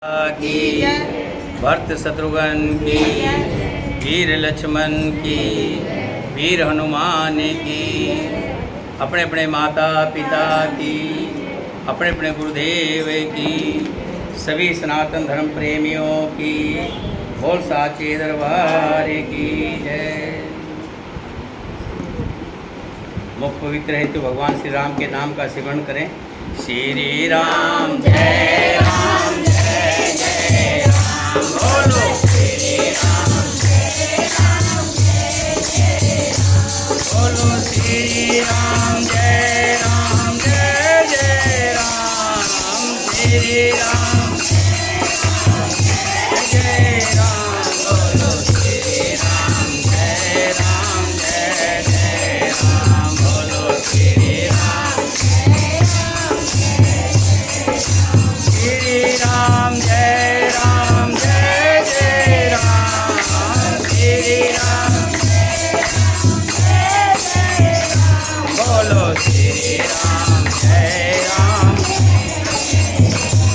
की, भरत शत्रुघ्न की, वीर लक्ष्मण की, वीर हनुमान की, अपने अपने माता पिता की, अपने अपने गुरुदेव की, सभी सनातन धर्म प्रेमियों की, बोल साचे दरबार की जय। मुख पवित्र हेतु भगवान श्री राम के नाम का सिमरण करें। श्री राम जय राम जय जय राम, बोलो श्री राम जय राम जय जय राम, बोलो श्री राम जय राम जय जय राम, श्री राम जय जय राम, बोलो श्री राम जय राम जय जय राम, बोलो श्री राम श्री राम जय राम जय जय राम, श्री राम बोलो श्री राम जय राम।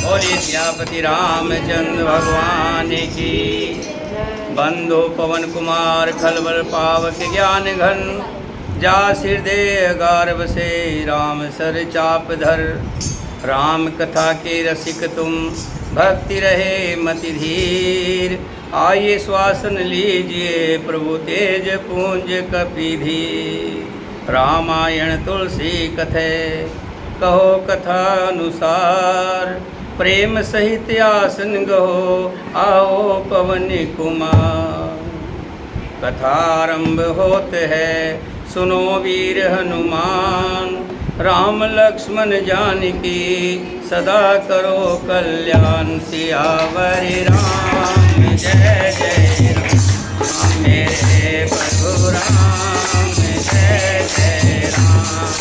बोलिए सियापति रामचंद्र भगवान की। बंधु पवन कुमार खलबल पावक ज्ञान घन, जा हृदय गार्भ से राम सर चाप धर। राम कथा के रसिक तुम, भक्ति रहे मति धीर। आइए श्वासन लीजिए प्रभु तेज पूंज कपिधीर। रामायण तुलसी कथे कहो कथा अनुसार, प्रेम सहित आसन गहो आओ पवन कुमार। कथारंभ होत है सुनो वीर हनुमान, राम लक्ष्मण जानकी सदा करो कल्याण। सियावर राम जय जय राम, मेरे प्रभु राम जय जय राम,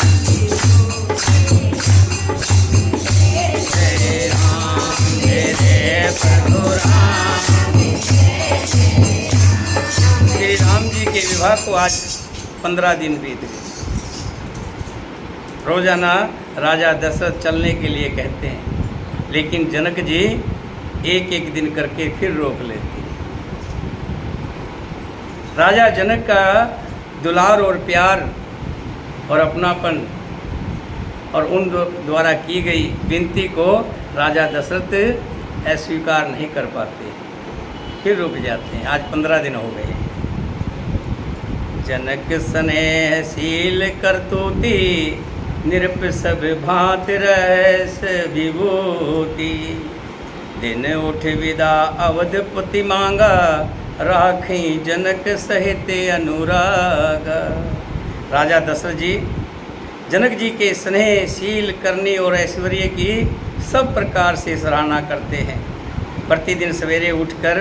जय राम मेरे प्रभु राम। श्री राम जी के विवाह को आज 15 दिन बीत गए। रोजाना राजा दशरथ चलने के लिए कहते हैं, लेकिन जनक जी एक एक दिन करके फिर रोक लेते हैं। राजा जनक का दुलार और प्यार और अपनापन और उन द्वारा की गई विनती को राजा दशरथ अस्वीकार नहीं कर पाते, फिर रुक जाते हैं। आज 15 दिन हो गए। जनक स्नेहशील करतूती, निरप सब भांत रहस विभूति। दिन उठ विदा अवधपति मांगा, राखी जनक सहित अनुराग। राजा दशरथ जी जनक जी के स्नेहशील करनी और ऐश्वर्य की सब प्रकार से सराहना करते हैं। प्रतिदिन सवेरे उठकर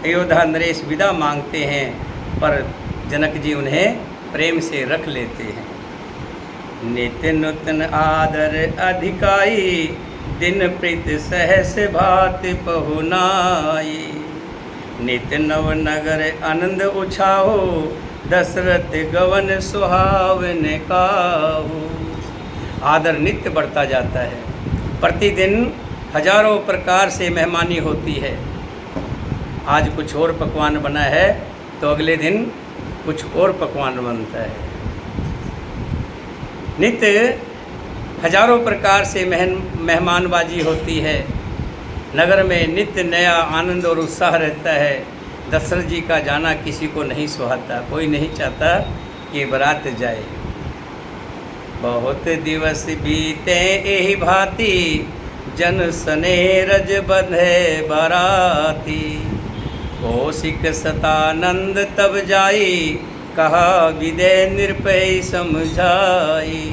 अयोध्या नरेश विदा मांगते हैं, पर जनक जी उन्हें प्रेम से रख लेते हैं। नित्य नूतन आदर अधिकाई, दिन प्रीत सहस भात पहुनाई। नित्य नव नगर आनंद उछाओ, दशरथ गवन सुहावन काहू। आदर नित्य बढ़ता जाता है। प्रतिदिन हजारों प्रकार से मेहमानी होती है। आज कुछ और पकवान बना है तो अगले दिन कुछ और पकवान बनता है। नित्य हजारों प्रकार से मेहमानबाजी होती है। नगर में नित्य नया आनंद और उत्साह रहता है। दशरथ जी का जाना किसी को नहीं सुहाता, कोई नहीं चाहता कि बारात जाए। बहुत दिवस बीते एहि भांति, जन सने रज बंधे बाराती। कौशिक सतानंद तब जाई, कहा विदय निरपय समझाई।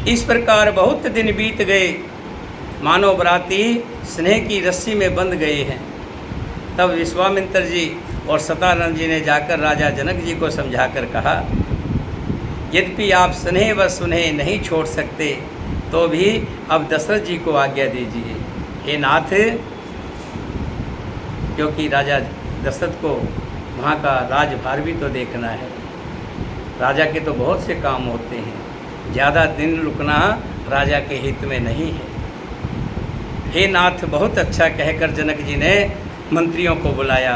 इस प्रकार बहुत दिन बीत गए, मानो बराती स्नेह की रस्सी में बंध गए हैं। तब विश्वामित्र जी और सतानंद जी ने जाकर राजा जनक जी को समझाकर कहा, यद्यपि आप स्नेह व सुनेह नहीं छोड़ सकते, तो भी अब दशरथ जी को आज्ञा दीजिए। हे नाथ, क्योंकि राजा दशरथ को वहाँ का राजभार भी तो देखना है। राजा के तो बहुत से काम होते हैं, ज़्यादा दिन रुकना राजा के हित में नहीं है। हे नाथ, बहुत अच्छा कहकर जनक जी ने मंत्रियों को बुलाया।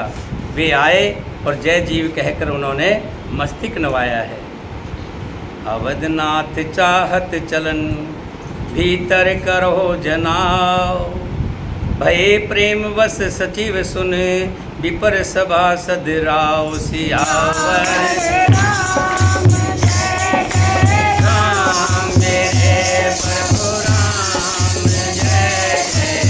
वे आए और जय जीव कहकर उन्होंने मस्तिष्क नवाया है। अवधनाथ चाहत चलन भीतर करो जनाओ, भये प्रेम वश सचिव सुन विपर सभा सद राव। सियावर राम मेरे प्रभु राम, जय जय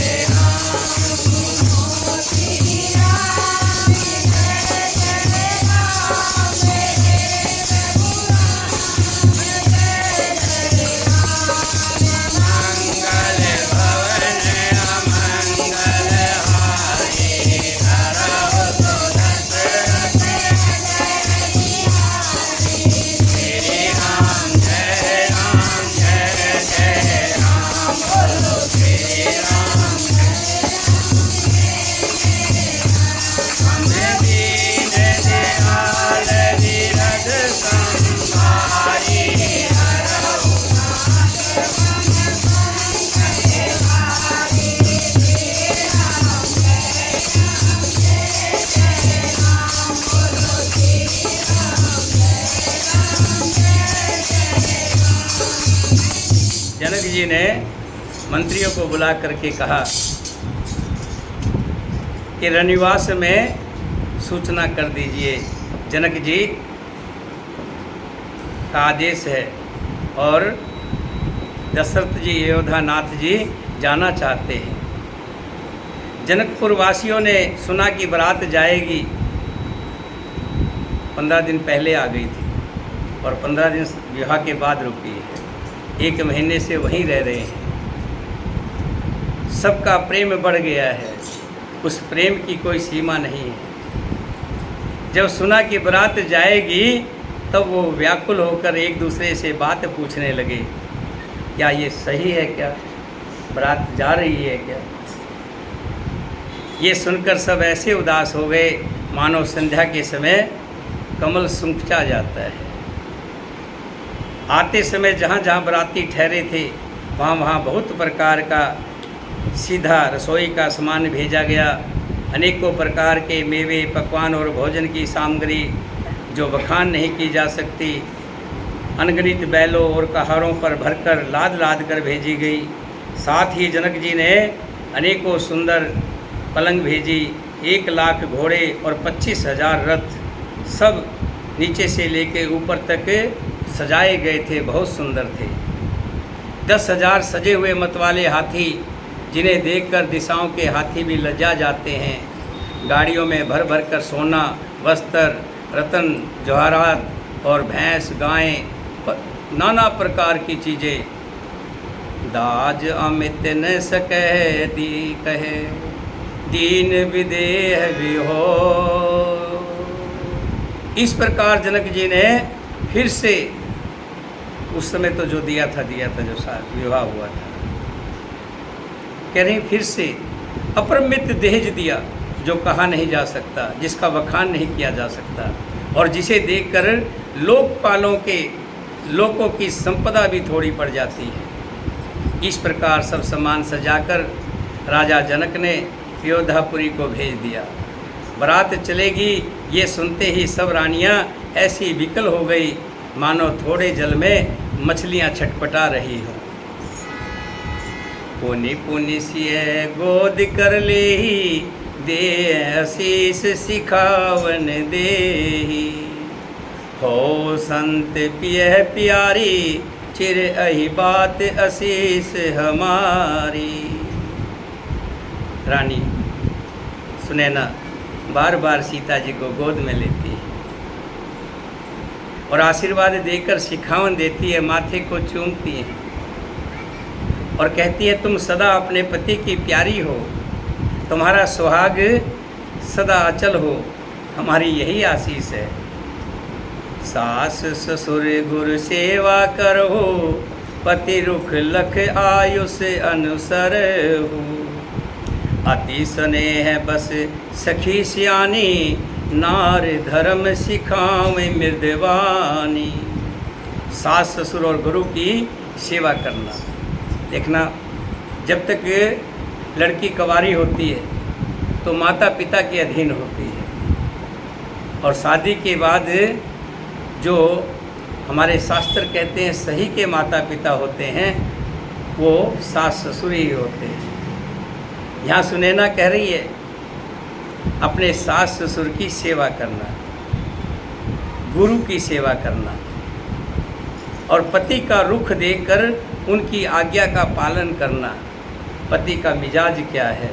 मंगल भवन अमंगल हारी, धरौ सुदर्शन श्री राम जय राम जय जय राम, बोलो श्री राम। हम दीन दयाल विरध संहारी, हरौ जनक जी ने मंत्रियों को बुला करके कहा कि रनिवास में सूचना कर दीजिए, जनक जी का आदेश है और दशरथ जी अयोध्यानाथ जी जाना चाहते हैं। जनकपुर वासियों ने सुना कि बारात जाएगी, 15 दिन पहले आ गई थी और 15 दिन विवाह के बाद रुकी है। 1 महीने से वहीं रह रहे हैं। सबका प्रेम बढ़ गया है, उस प्रेम की कोई सीमा नहीं है। जब सुना कि बारात जाएगी तब वो व्याकुल होकर एक दूसरे से बात पूछने लगे, क्या ये सही है, क्या बारात जा रही है क्या? ये सुनकर सब ऐसे उदास हो गए मानो संध्या के समय कमल सूखा जाता है। आते समय जहाँ जहाँ बाराती ठहरे थे वहाँ वहाँ बहुत प्रकार का सीधा रसोई का सामान भेजा गया। अनेकों प्रकार के मेवे, पकवान और भोजन की सामग्री जो बखान नहीं की जा सकती, अनगिनत बैलों और कहारों पर भरकर लाद लाद कर भेजी गई। साथ ही जनक जी ने अनेकों सुंदर पलंग भेजी, 1 लाख घोड़े और 25,000 रथ, सब नीचे से लेके ऊपर तक सजाए गए थे, बहुत सुंदर थे। 10,000 सजे हुए मतवाले हाथी, जिन्हें देखकर दिशाओं के हाथी भी लज्जा जाते हैं। गाड़ियों में भर भर कर सोना, वस्त्र, रतन, जवाहरात और भैंस, गायें, नाना प्रकार की चीज़ें। दाज अमित न सके दी कहे, दीन विदेह भी हो। इस प्रकार जनक जी ने फिर से, उस समय तो जो दिया था जो विवाह हुआ था, कह रही फिर से अपरिमित दहेज दिया, जो कहा नहीं जा सकता, जिसका बखान नहीं किया जा सकता, और जिसे देखकर लोगों की संपदा भी थोड़ी पड़ जाती है। इस प्रकार सब सामान सजाकर राजा जनक ने अयोध्यापुरी को भेज दिया। बारात चलेगी ये सुनते ही सब रानियां ऐसी विकल हो गई मानो थोड़े जल में मछलियां छटपटा रही हो। पुनि पुनि सिय गोद कर लेही, दे आशीष सिखावन देही। हो संत पिय प्यारी, चिर अहि बात आशीष हमारी। रानी सुनैना बार बार सीता जी को गोद में लेती है और आशीर्वाद देकर सिखावन देती है, माथे को चूमती है और कहती है, तुम सदा अपने पति की प्यारी हो, तुम्हारा सुहाग सदा अचल हो, हमारी यही आशीष है। सास ससुर गुरु सेवा करो, पति रुख लख आयुष अनुसर हो। अति स्नेह बस सखी सियानी, नार धर्म सिखावे मृदवानी। सास ससुर और गुरु की सेवा करना। देखना, जब तक लड़की कुंवारी होती है तो माता पिता के अधीन होती है, और शादी के बाद जो हमारे शास्त्र कहते हैं सही के माता पिता होते हैं वो सास ससुर ही होते हैं। यहाँ सुनैना कह रही है अपने सास ससुर की सेवा करना, गुरु की सेवा करना, और पति का रुख देकर उनकी आज्ञा का पालन करना। पति का मिजाज क्या है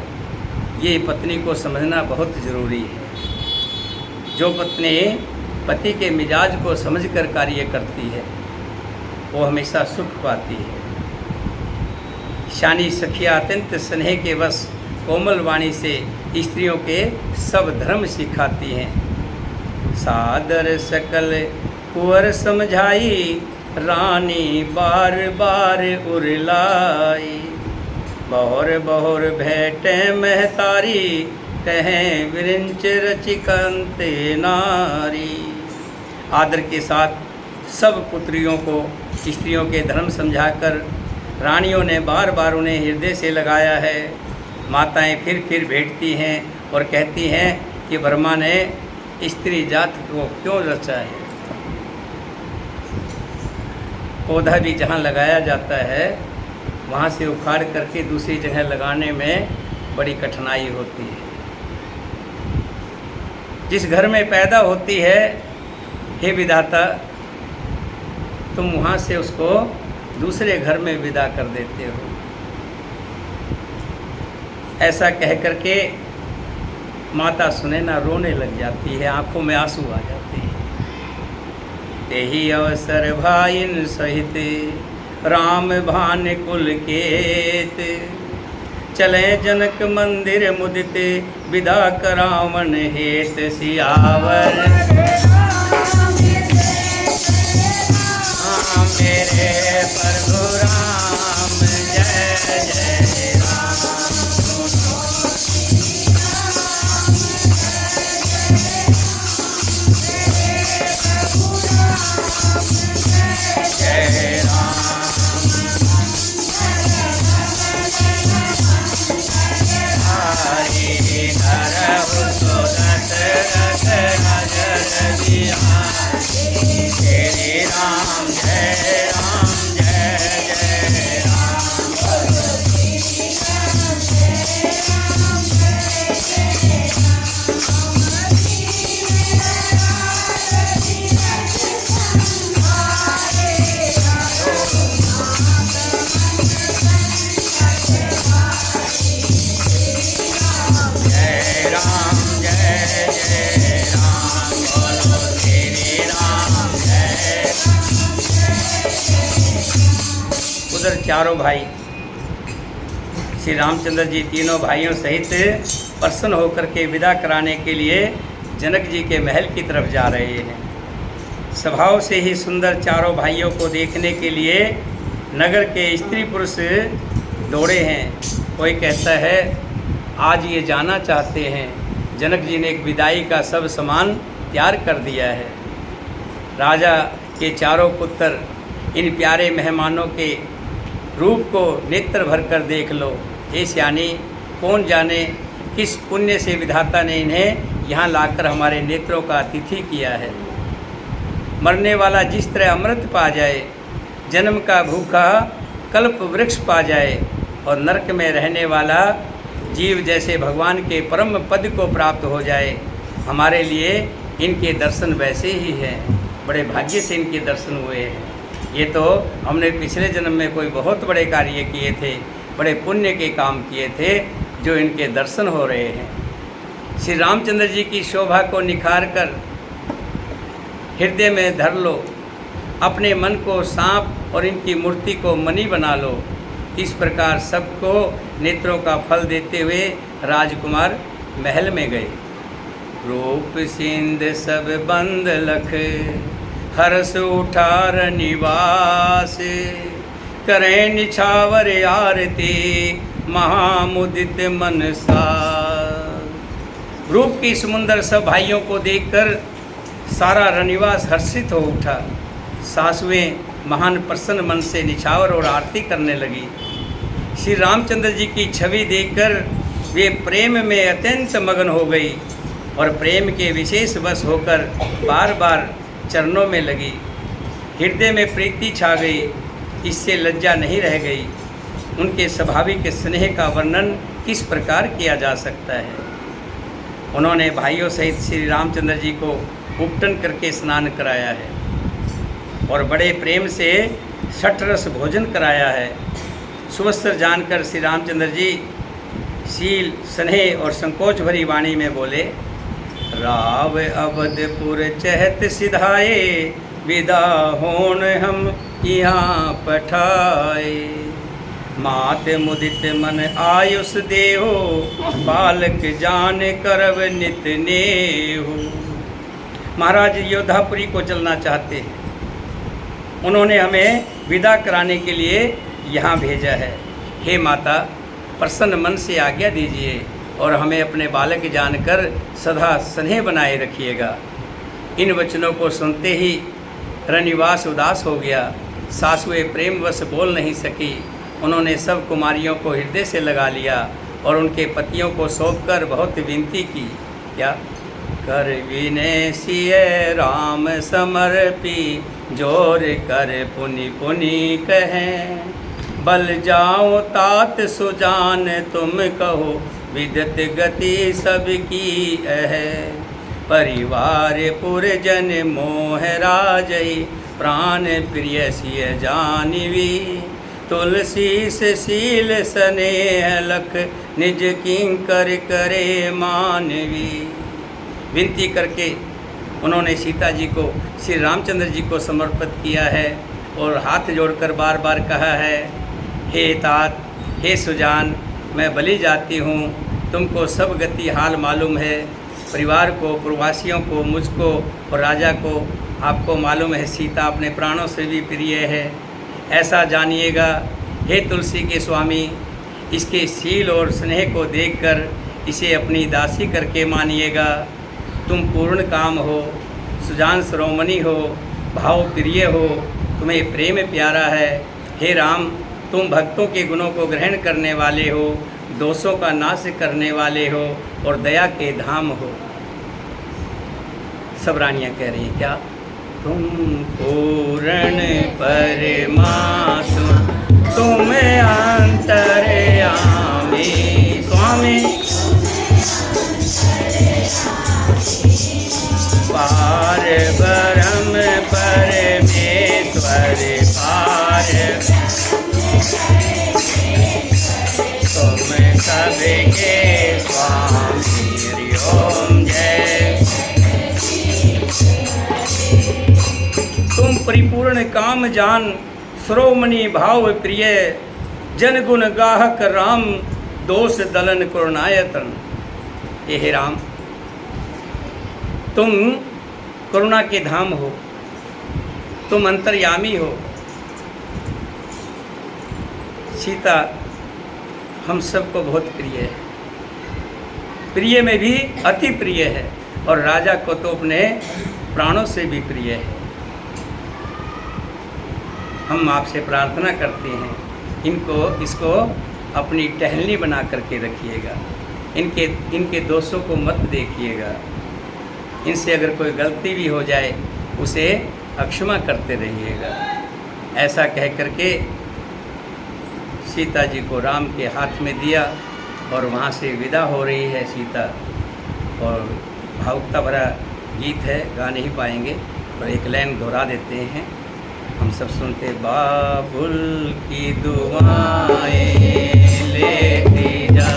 ये पत्नी को समझना बहुत ज़रूरी है। जो पत्नी पति के मिजाज को समझकर कार्य करती है वो हमेशा सुख पाती है। शानी सखिया अत्यंत स्नेह के वश कोमल वाणी से स्त्रियों के सब धर्म सिखाती हैं। सादर सकल कुंवर समझाई, रानी बार बार उरलाई। बहुर बहुर भेंटे महतारी, कहें विरिंच रचिकंते नारी। आदर के साथ सब पुत्रियों को स्त्रियों के धर्म समझाकर रानियों ने बार बार उन्हें हृदय से लगाया है। माताएं फिर भेंटती हैं और कहती हैं कि ब्रह्मा ने स्त्री जात को क्यों रचा है। पौधा भी जहाँ लगाया जाता है वहाँ से उखाड़ करके दूसरी जगह लगाने में बड़ी कठिनाई होती है। जिस घर में पैदा होती है, हे विधाता तुम वहाँ से उसको दूसरे घर में विदा कर देते हो। ऐसा कह करके माता सुनैना रोने लग जाती है, आंखों में आंसू आ जाते हैं। तेहि अवसर भाइन सहित राम भान कुल केत, चले जनक मंदिर मुदित विदा करावन हेत। सियावर मेरे प्रभु राम जय जय राम। जय राम हरि धरहु सुरत रथ अजर बिहारी। श्री राम जय राम जय जय राम। जय राम जय जय राम, बोलो श्री राम जय। उधर चारों भाई श्री रामचंद्र जी तीनों भाइयों सहित प्रसन्न होकर के विदा कराने के लिए जनक जी के महल की तरफ जा रहे हैं। स्वभाव से ही सुंदर चारों भाइयों को देखने के लिए नगर के स्त्री पुरुष दौड़े हैं। कोई कहता है आज ये जाना चाहते हैं। जनक जी ने एक विदाई का सब सामान तैयार कर दिया है। राजा के चारों पुत्र इन प्यारे मेहमानों के रूप को नेत्र भर कर देख लो। हे सियानी, कौन जाने किस पुण्य से विधाता ने इन्हें यहाँ लाकर हमारे नेत्रों का अतिथि किया है। मरने वाला जिस तरह अमृत पा जाए, जन्म का भूखा कल्प वृक्ष पा जाए, और नरक में रहने वाला जीव जैसे भगवान के परम पद को प्राप्त हो जाए, हमारे लिए इनके दर्शन वैसे ही हैं। बड़े भाग्य से इनके दर्शन हुए हैं। ये तो हमने पिछले जन्म में कोई बहुत बड़े कार्य किए थे, बड़े पुण्य के काम किए थे, जो इनके दर्शन हो रहे हैं। श्री रामचंद्र जी की शोभा को निखार कर हृदय में धर लो, अपने मन को सांप और इनकी मूर्ति को मणि बना लो। इस प्रकार सबको नेत्रों का फल देते हुए राजकुमार महल में गए। रूप सिंध सब बंद लख, हर्ष उठार निवास, करें निछावर आरती महामुदित मनसा। रूप की समुंदर सब भाइयों को देखकर सारा रनिवास हर्षित हो उठा। सासुएं महान प्रसन्न मन से निछावर और आरती करने लगी। श्री रामचंद्र जी की छवि देखकर वे प्रेम में अत्यंत मगन हो गई और प्रेम के विशेष वश होकर बार बार चरणों में लगी। हृदय में प्रीति छा गई, इससे लज्जा नहीं रह गई। उनके स्वाभाविक स्नेह का वर्णन किस प्रकार किया जा सकता है। उन्होंने भाइयों सहित श्री रामचंद्र जी को उपटन करके स्नान कराया है और बड़े प्रेम से षटरस भोजन कराया है। सुवस्त्र जानकर श्री रामचंद्र जी शील, स्नेह और संकोच भरी वाणी में बोले, राव अवधपुर चहत सिधाए, विदा होन हम यहाँ पठाए। मात मुदित मन आयुष देहो, बालक जान करव नित नेहो। महाराज योधापुरी को चलना चाहते हैं। उन्होंने हमें विदा कराने के लिए यहाँ भेजा है। हे माता, प्रसन्न मन से आज्ञा दीजिए और हमें अपने बालक जानकर सदा स्नेह बनाए रखिएगा। इन वचनों को सुनते ही रनिवास उदास हो गया। सासुएं प्रेमवश बोल नहीं सकी। उन्होंने सब कुमारियों को हृदय से लगा लिया और उनके पतियों को सौंपकर बहुत विनती की। क्या? कर विनय सिय राम समर्पी, जोर कर पुनि पुनि कहें। बल जाओ तात सुजान तुम कहो, विदत गति सबकी है। परिवार पुरजन मोह राजई, प्राण प्रिय सिय जानवी। तुलसी से शील स्नेह लख, निज किंकर करे मानवी। विनती करके उन्होंने सीता जी को श्री रामचंद्र जी को समर्पित किया है और हाथ जोड़कर बार बार कहा है, हे तात, हे सुजान, मैं बलि जाती हूँ। तुमको सब गति हाल मालूम है। परिवार को, प्रवासियों को, मुझको और राजा को आपको मालूम है सीता अपने प्राणों से भी प्रिय है। ऐसा जानिएगा। हे तुलसी के स्वामी, इसके शील और स्नेह को देखकर इसे अपनी दासी करके मानिएगा। तुम पूर्ण काम हो, सुजान शिरोमणि हो, भाव प्रिय हो, तुम्हें प्रेम प्यारा है। हे राम, तुम भक्तों के गुणों को ग्रहण करने वाले हो, दोषों का नाश करने वाले हो और दया के धाम हो। सब रानियाँ कह रही हैं, क्या? तुम पूर्ण परमात्मा, तुम अंतर्यामी। स्वामी पार ब्रह्म परमेश्वर पार, तुम सबके स्वामी। ओम जय। तुम परिपूर्ण काम जान, शिरोमणि भाव प्रिय। जन गुण गाहक राम, दोष दलन करुणायतन। हे राम, तुम करुणा के धाम हो, तुम अंतर्यामी हो। सीता हम सबको बहुत प्रिय है, प्रिय में भी अति प्रिय है और राजा को तो अपने प्राणों से भी प्रिय है। हम आपसे प्रार्थना करते हैं, इसको अपनी टहलनी बना करके रखिएगा। इनके दोषों को मत देखिएगा। इनसे अगर कोई गलती भी हो जाए उसे अक्षमा करते रहिएगा। ऐसा कह करके सीता जी को राम के हाथ में दिया और वहाँ से विदा हो रही है सीता। और भावुकता भरा गीत है, गा नहीं पाएंगे और एक लाइन दोहरा देते हैं, हम सब सुनते। बाबुल की दुआएं लेती जा,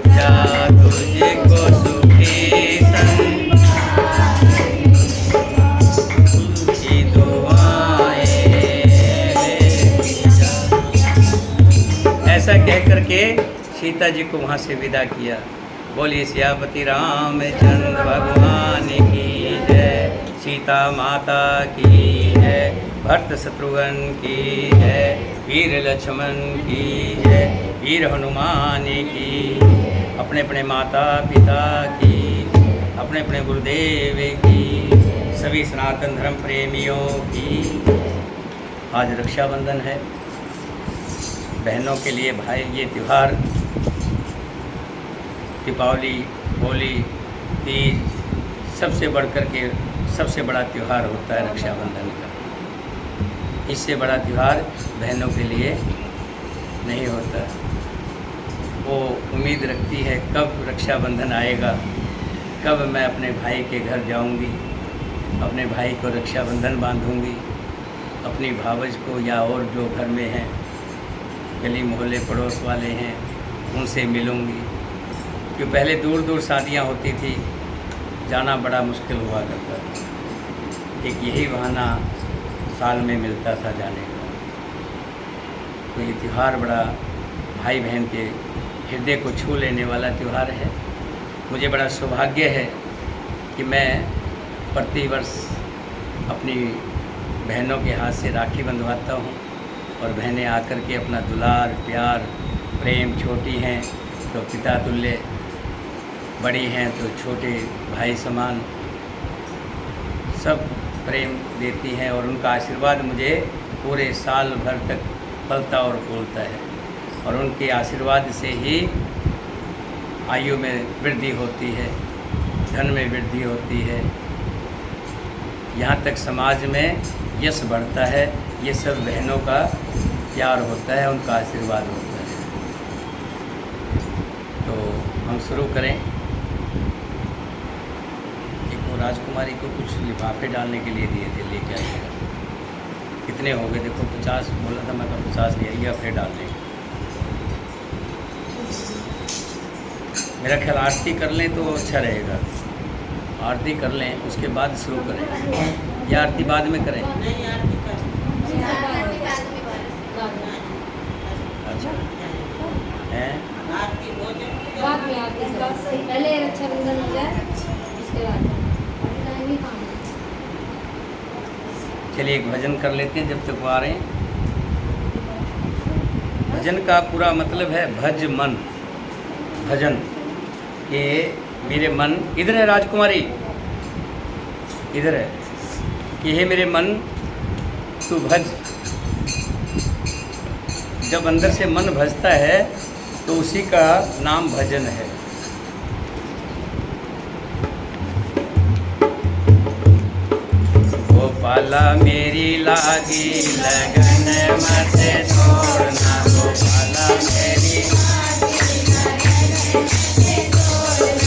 जा तुझको सुखी संग की दुआएं लेती जा। ऐसा कह करके सीता जी को वहाँ से विदा किया। बोलिए सियापति रामचंद्र भगवान की जय, सीता माता की जय, भरत शत्रुघ्न की जय, वीर लक्ष्मण की जय, वीर हनुमान की, अपने अपने माता पिता की, अपने अपने गुरुदेव की, सभी सनातन धर्म प्रेमियों की। आज रक्षाबंधन है। बहनों के लिए भाई ये त्यौहार दीपावली, होली, तीज सबसे बढ़कर के सबसे बड़ा त्यौहार होता है रक्षाबंधन का। इससे बड़ा त्यौहार बहनों के लिए नहीं होता। वो उम्मीद रखती है कब रक्षाबंधन आएगा, कब मैं अपने भाई के घर जाऊंगी, अपने भाई को रक्षाबंधन बांधूंगी, अपनी भावज को या और जो घर में हैं गली मोहल्ले पड़ोस वाले हैं उनसे मिलूंगी। क्योंकि पहले दूर दूर शादियां होती थी, जाना बड़ा मुश्किल हुआ करता था। एक यही बहाना साल में मिलता था जाने का। तो ये त्यौहार बड़ा भाई बहन के हृदय को छू लेने वाला त्यौहार है। मुझे बड़ा सौभाग्य है कि मैं प्रतिवर्ष अपनी बहनों के हाथ से राखी बंधवाता हूँ और बहनें आकर के अपना दुलार, प्यार, प्रेम, छोटी हैं तो पिता तुल्य, बड़ी हैं तो छोटे भाई समान सब प्रेम देती हैं और उनका आशीर्वाद मुझे पूरे साल भर तक फलता और फूलता है। और उनके आशीर्वाद से ही आयु में वृद्धि होती है, धन में वृद्धि होती है, यहाँ तक समाज में यश बढ़ता है। ये सब बहनों का प्यार होता है, उनका आशीर्वाद होता है। तो हम शुरू करें। एक वो राजकुमारी को कुछ लिफाफे डालने के लिए दिए थे, लेके आइएगा। कितने हो गए देखो, 50 बोला था, मैं तो 50 ले आइएगा, फिर डाल देंगे। मेरा ख्याल आरती कर लें तो अच्छा रहेगा। आरती कर लें उसके बाद शुरू करें, या आरती बाद में करें? अच्छा हैं, पहले रक्षाबंधन हो जाए उसके बाद। चलिए एक भजन कर लेते हैं जब तक वो आ रहे हैं। भजन का पूरा मतलब है भज मन, भजन। ये मेरे मन, इधर है राजकुमारी, इधर है कि हे मेरे मन तू भज। जब अंदर से मन भजता है तो उसी का नाम भजन है। गोपाला मेरी लागी लगन मत छोड़ना, गोपाला मेरी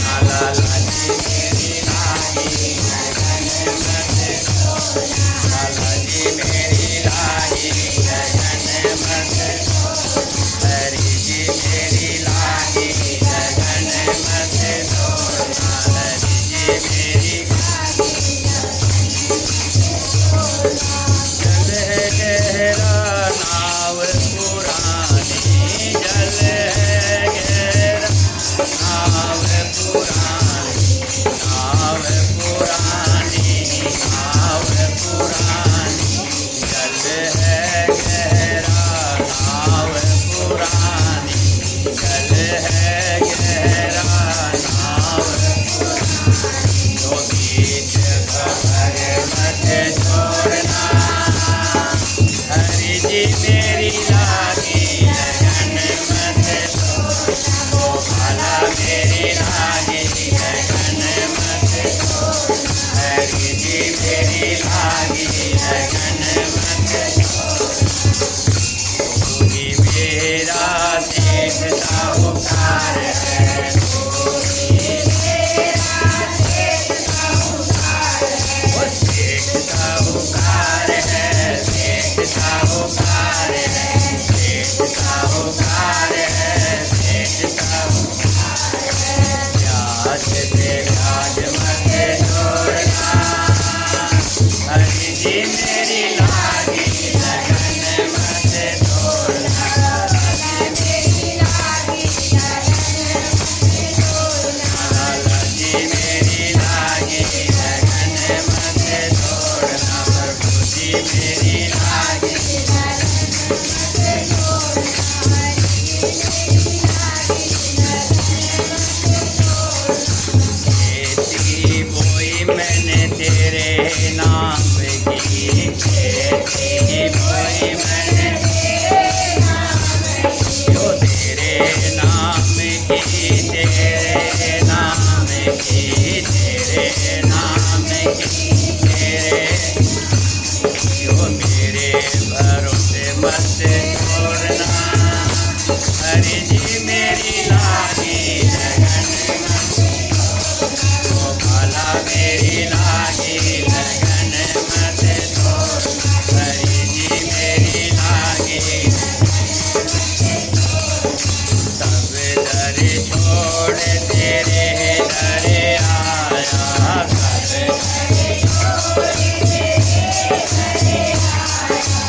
लाला लाजी मेरी लागी लगन मत छोड़ना, लाजी मेरी लागी लगन मत छोड़ना, हरि जी मेरी लागी लगन मत छोड़ना, हरि जी मेरी जल है गहरा नाव पुरानी, जल है गहरा नाव पुरानी, नाव पुरानी, नाव पुरानी, जल है गहरा नाव पुरानी, जल है गहरा नाव पुरानी, तो बीच खबर मत छोड़ना, हरि जी मेरी लागी लगन मत छोड़ना, गोपाला मेरी लागी लगन मत छोड़ना, हरि जी मेरी लागी लगन मत छोड़ना, तू ही मेरा देश साहूकार है, तू ही मेरा देश साहूकार है, वो देश साहूकार है, देश साहूकार है, देश साहूकार है, देश साहूकार है, ब्याज पे ब्याज मत जोड़ना, हरि जी मेरी लागी लगन मत छोड़ना, हरि मेरी लागी लगन मत छोड़ना, लाला जी मेरी लागी लगन मत छोड़ना, प्रभु जी मेरी लागी लगन मत छोड़ना, हरि मेरी लागी लगन मत छोड़ना, खेती बोई मैंने तेरे नाम की, खेती बोई मैंने तेरे नाम जी तेरे नाम की तेरे जो मेरे भरोसे मत छोड़ना। हरि जी मेरी लागी लगन गोपाला मेरी लागी लगन मत छोड़। हरि जी मेरी लागी सब दर छोड़ तेरे दर आया।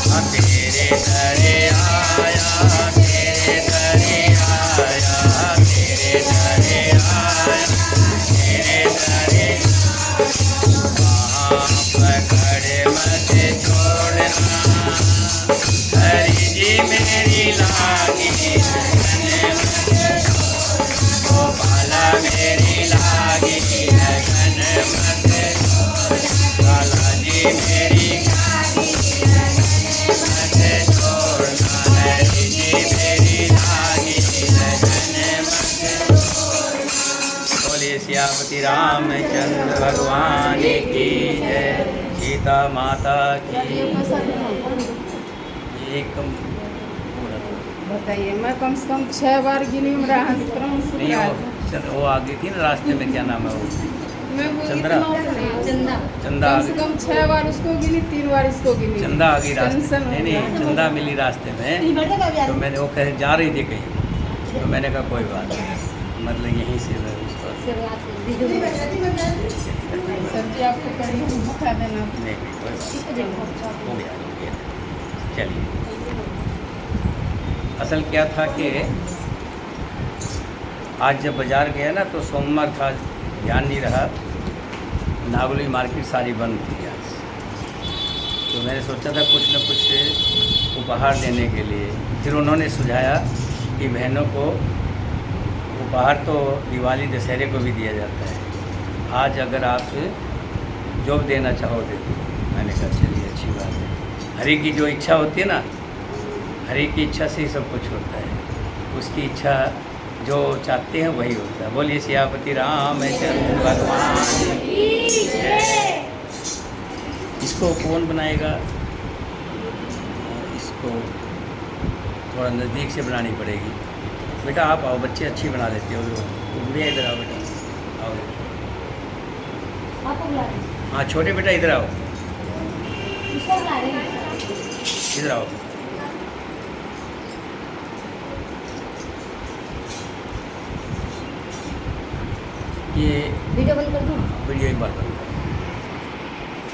सब तेरे दर आया तेरे दर आया तेरे दर आया तेरे दर। वहाँ पकड़ मत छोड़ना। हरि जी मेरी लागी लगन मत छोड़। गोपाला मेरी लागी लगन मत छोड़। काला जी मेरी मत छोड़ना। हरि जी मेरी लागी लगन मत छोड़। बोलिए सियापति रामचंद्र भगवान की जय। सीता माता की। एक बताइए, मैं कम से कम 6 बार गिनी हूँ नहीं वो आगे थी ना रास्ते में, क्या नाम है वो? मैं वो चंद्रा। इतना नहीं। चंदा चंदा कम से कम 6 बार उसको गिनी, 3 बार इसको गिनी। चंदा आ गई रास्ते टेंशन में। हो नहीं गया। चंदा मिली रास्ते में, तो मैंने वो कहे जा रही थी कहीं, तो मैंने कहा कोई बात नहीं, मतलब यहीं से मैं उसको शुरुआत दी। सब्जी आपको कड़ी बता देना। नहीं कोई बात नहीं, हो गया। चलिए, असल क्या था कि आज जब बाज़ार गया ना तो सोमवार था, ध्यान नहीं रहा, नागुली मार्केट सारी बंद थी आज। तो मैंने सोचा था कुछ न कुछ उपहार देने के लिए। फिर उन्होंने सुझाया कि बहनों को उपहार तो दिवाली दशहरे को भी दिया जाता है, आज अगर आप जो देना चाहो दे दो। मैंने कहा चलिए अच्छी बात है। हरि की जो इच्छा होती है ना, हरि की इच्छा से ही सब कुछ होता है, उसकी इच्छा जो चाहते हैं वही होता है। बोलिए सियापति रामचंद्र भगवान की जय। इसको कौन बनाएगा? इसको थोड़ा नज़दीक से बनानी पड़ेगी। बेटा आप आओ, बच्चे अच्छी बना लेते हो। गुड़िया इधर आओ बेटा, आओ। आपको बुला रहे हैं। हाँ छोटे बेटा इधर आओ, इसको बुला रहे हैं। इधर आओ। ये वीडियो बंद कर दूँ? वीडियो एक बार कर।